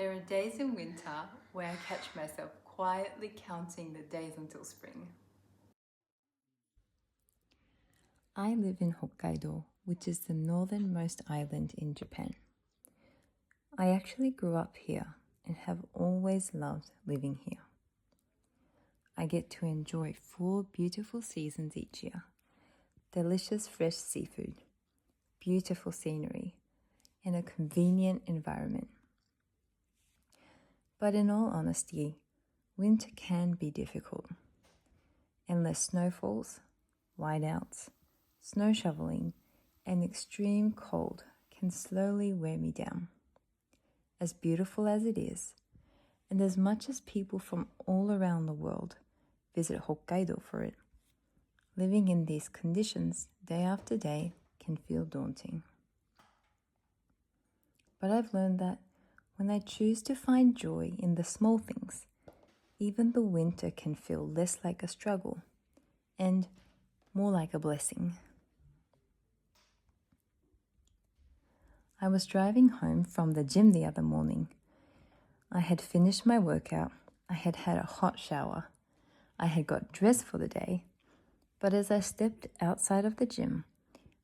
There are days in winter where I catch myself quietly counting the days until spring. I live in Hokkaido, which is the northernmost island in Japan. I actually grew up here and have always loved living here. I get to enjoy 4 beautiful seasons each year, delicious fresh seafood, beautiful scenery, and a convenient environment. But in all honesty, winter can be difficult. Endless snowfalls, whiteouts, snow shoveling, and extreme cold can slowly wear me down. As beautiful as it is, and as much as people from all around the world visit Hokkaido for it, living in these conditions day after day can feel daunting. But I've learned that when I choose to find joy in the small things, even the winter can feel less like a struggle and more like a blessing. I was driving home from the gym the other morning. I had finished my workout, I had had a hot shower, I had got dressed for the day, but as I stepped outside of the gym,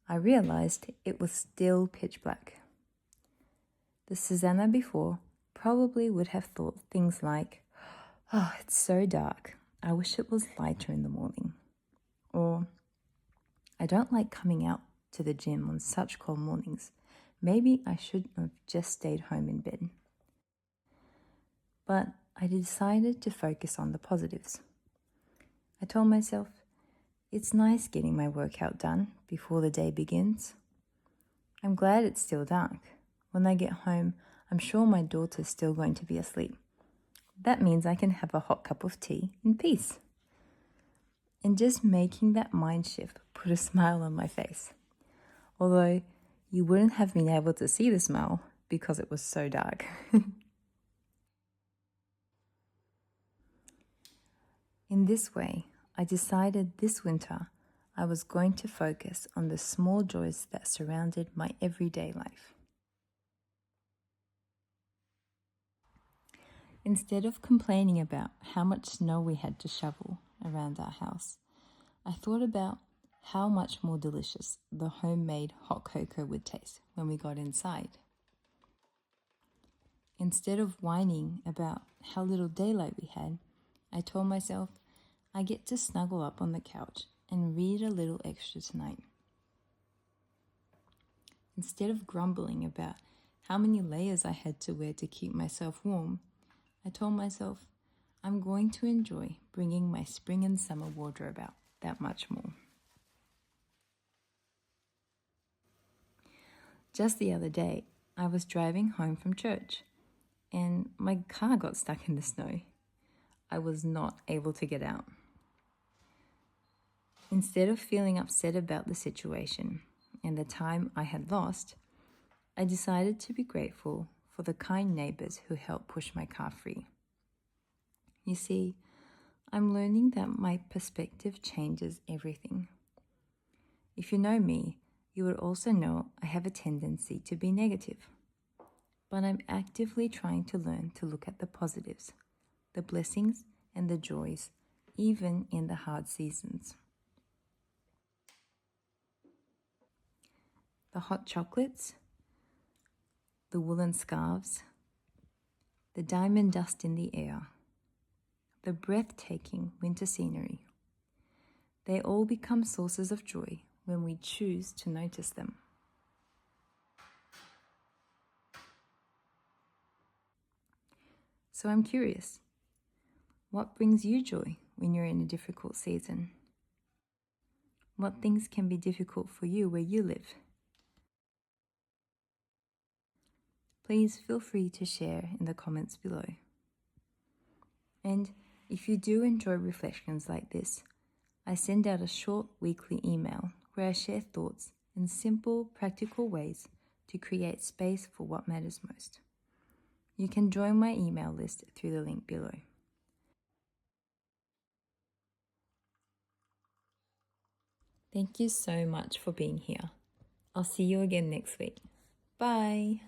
I realized it was still pitch black. The Susanna before probably would have thought things like, "Oh, it's so dark, I wish it was lighter in the morning," or "I don't like coming out to the gym on such cold mornings. Maybe I should have just stayed home in bed." But I decided to focus on the positives. I told myself, it's nice getting my workout done before the day begins. I'm glad it's still dark. When I get home, I'm sure my daughter's still going to be asleep. That means I can have a hot cup of tea in peace. And just making that mind shift put a smile on my face. Although you wouldn't have been able to see the smile because it was so dark. In this way, I decided this winter I was going to focus on the small joys that surrounded my everyday life. Instead of complaining about how much snow we had to shovel around our house, I thought about how much more delicious the homemade hot cocoa would taste when we got inside. Instead of whining about how little daylight we had, I told myself I get to snuggle up on the couch and read a little extra tonight. Instead of grumbling about how many layers I had to wear to keep myself warm, I told myself I'm going to enjoy bringing my spring and summer wardrobe out that much more. Just the other day, I was driving home from church and my car got stuck in the snow. I was not able to get out. Instead of feeling upset about the situation and the time I had lost, I decided to be grateful for the kind neighbors who helped push my car free. You see, I'm learning that my perspective changes everything. If you know me, you would also know I have a tendency to be negative. But I'm actively trying to learn to look at the positives, the blessings and the joys, even in the hard seasons. The hot chocolates, the woolen scarves, the diamond dust in the air, the breathtaking winter scenery. They all become sources of joy when we choose to notice them. So I'm curious, what brings you joy when you're in a difficult season? What things can be difficult for you where you live? Please feel free to share in the comments below. And if you do enjoy reflections like this, I send out a short weekly email where I share thoughts and simple, practical ways to create space for what matters most. You can join my email list through the link below. Thank you so much for being here. I'll see you again next week. Bye!